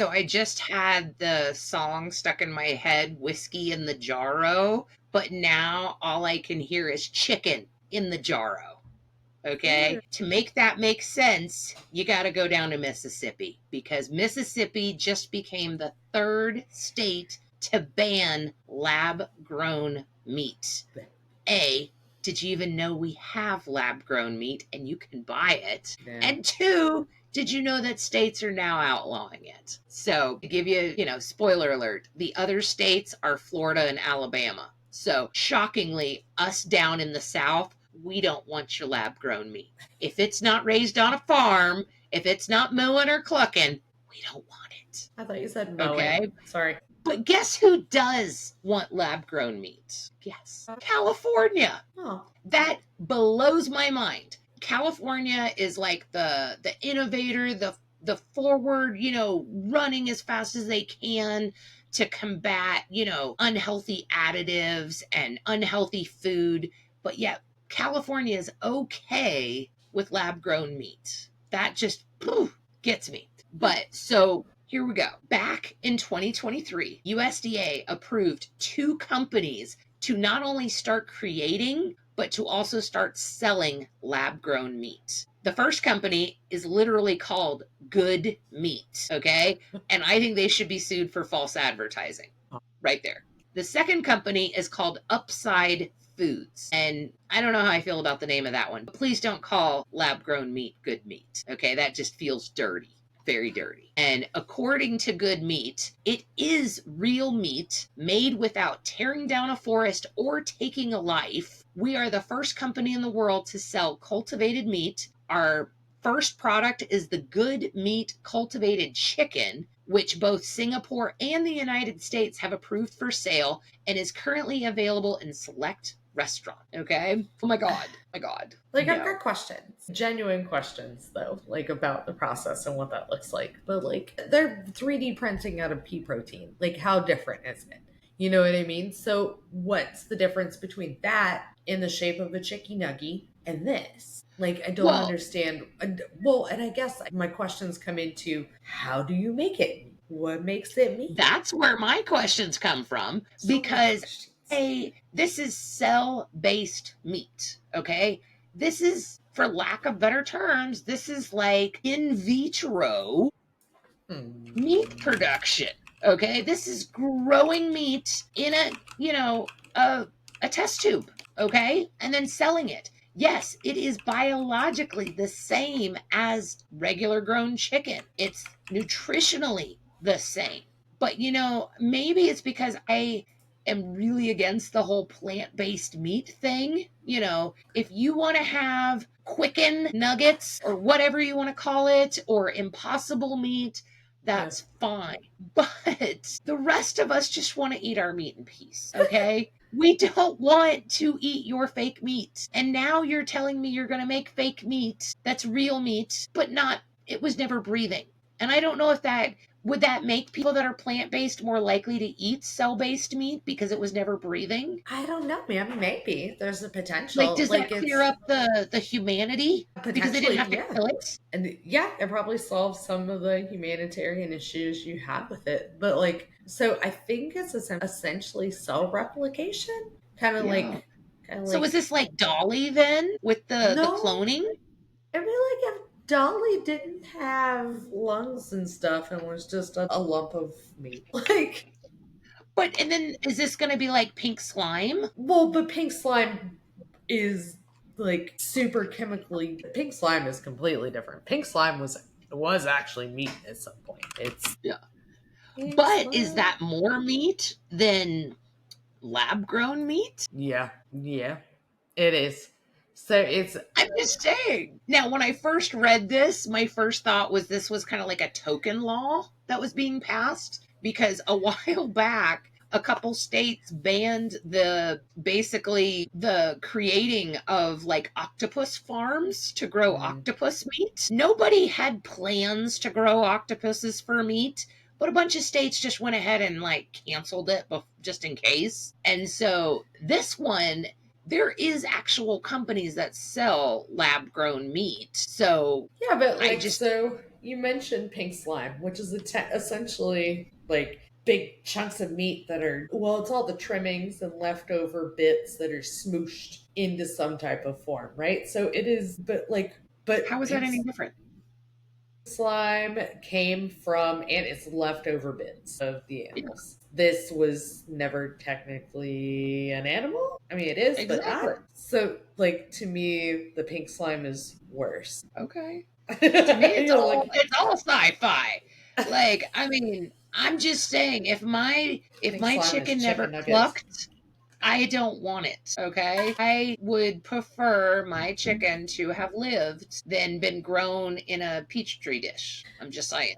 So I just had the song stuck in my head, Whiskey in the Jarro, but now all I can hear is chicken in the jarro. Okay. To make that make sense, you got to go down to Mississippi because Mississippi just became the third state to ban lab grown meat. A, did you even know we have lab grown meat and you can buy it? Yeah. And two, did you know that states are now outlawing it? So, to give you, spoiler alert, the other states are Florida and Alabama. So, shockingly, us down in the South, we don't want your lab grown meat. If it's not raised on a farm, if it's not mooing or clucking, we don't want it. I thought you said mowing. Okay. Sorry. But guess who does want lab grown meat? Guess. California. Oh. That blows my mind. California is like the innovator, the forward, running as fast as they can to combat, unhealthy additives and unhealthy food. But yet California is okay with lab grown meat. That just gets me. But so here we go. Back in 2023, USDA approved 2 companies to not only start creating, but to also start selling lab grown meat. The first company is literally called Good Meat, okay? And I think they should be sued for false advertising right there. The second company is called Upside Foods. And I don't know how I feel about the name of that one. But please don't call lab grown meat good meat, okay? That just feels dirty. Very dirty. And according to Good Meat, it is real meat made without tearing down a forest or taking a life. We are the first company in the world to sell cultivated meat. Our first product is the Good Meat cultivated chicken, which both Singapore and the United States have approved for sale and is currently available in select restaurant. Okay. Oh my God. Like, no. I've got questions, genuine questions though, like about the process and what that looks like. But like, they're 3D printing out of pea protein. Like, how different is it? You know what I mean? So what's the difference between that in the shape of a chicky nugget and this? Like, I don't understand. Well, and I guess my questions come into, how do you make it? What makes it meat? That's where my questions come from, because this is cell-based meat, okay? This is, for lack of better terms, this is like in vitro meat production, okay? This is growing meat in a test tube, okay? And then selling it. Yes, it is biologically the same as regular grown chicken. It's nutritionally the same. But, maybe it's because I am really against the whole plant-based meat thing. If you want to have Quicken nuggets or whatever you want to call it, or Impossible meat, that's fine. But the rest of us just want to eat our meat in peace, okay? We don't want to eat your fake meat. And now you're telling me you're going to make fake meat that's real meat, but it was never breathing. And I don't know if would that make people that are plant-based more likely to eat cell-based meat because it was never breathing? I don't know, man. Maybe there's a potential. Like, does that clear up the humanity? Because they didn't have to kill it? And yeah, it probably solves some of the humanitarian issues you have with it. But like, so I think it's essentially cell replication, kind of like. So is this like Dolly then with the cloning? I mean, like, if Dolly didn't have lungs and stuff and was just a lump of meat, like. And then is this going to be like pink slime? Well, but pink slime is like super chemically. Pink slime is completely different. Pink slime was actually meat at some point. It's but slime. Is that more meat than lab grown meat? Yeah, it is. So I'm just saying. Now, when I first read this, my first thought was this was kind of like a token law that was being passed, because a while back, a couple states banned basically the creating of like octopus farms to grow octopus meat. Nobody had plans to grow octopuses for meat, but a bunch of states just went ahead and like canceled it just in case. And so this one, there is actual companies that sell lab grown meat. So yeah, but like, so you mentioned pink slime, which is essentially like big chunks of meat that are, well, it's all the trimmings and leftover bits that are smooshed into some type of form, right? So it is, but How is that pink any different? slime came from, and it's leftover bits of the Yeah, animals. This was never technically an animal. I mean, it is, but exactly. not. So, like, to me, the pink slime is worse. Okay. To me, You know, like, it's all sci-fi. Like, I mean, I'm just saying, if pink my slime is chicken never chicken nuggets. clucked, I don't want it. Okay, I would prefer my chicken to have lived than been grown in a Peachtree dish. I'm just saying.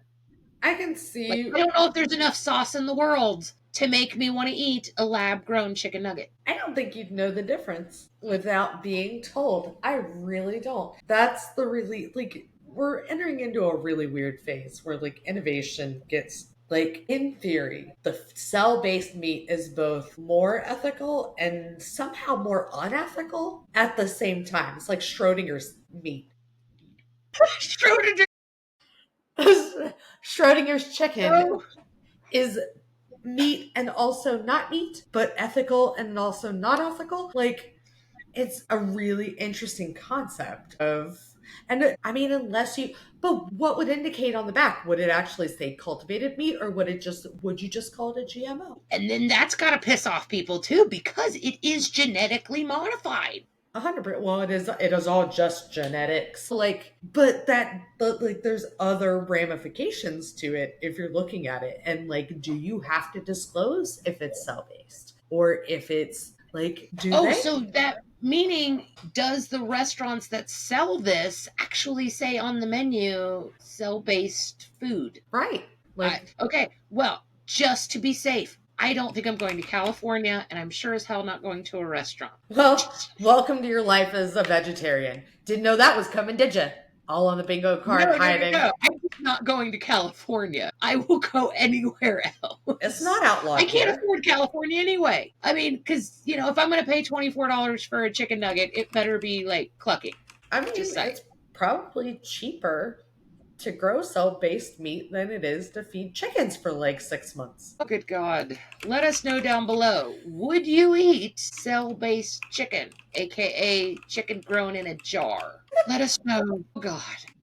I can Like, I see. don't know if there's enough sauce in the world to make me want to eat a lab-grown chicken nugget. I don't think you'd know the difference without being told. I really don't. That's the really, like, we're entering into a really weird phase where, like, innovation gets, like, in theory, the cell based meat is both more ethical and somehow more unethical at the same time. It's like Schrodinger's meat. Schrodinger. Schrodinger's chicken Oh, is meat and also not meat, but ethical and also not ethical. Like, it's a really interesting concept of, and I mean, unless you, but what would indicate on the back? Would it actually say cultivated meat, or would you just call it a GMO? and then that's got to piss off people too because it is genetically modified. 100%. Well, it is all just genetics. Like, but like, there's other ramifications to it if you're looking at it. And like, do you have to disclose if it's cell based, or if it's like, do Oh, they? so that meaning, does the restaurants that sell this actually say on the menu cell based food? Right. Like, Okay, well, just to be safe, I don't think I'm going to California, and I'm sure as hell not going to a restaurant. well, welcome to your life as a vegetarian. Didn't know that was coming, did you? All on the bingo card No, no, no, hiding. no. I'm just not going to California. I will go anywhere It's else. not I outlawed can't here. afford California anyway. I mean, because, if I'm going to pay $24 for a chicken nugget, it better be like clucking. I Just mean, saying. it's probably cheaper to grow cell based meat than it is to feed chickens for like 6 months. Oh, good God. Let us know down below. Would you eat cell based chicken, aka chicken grown in a jar? Let us know. Oh, God.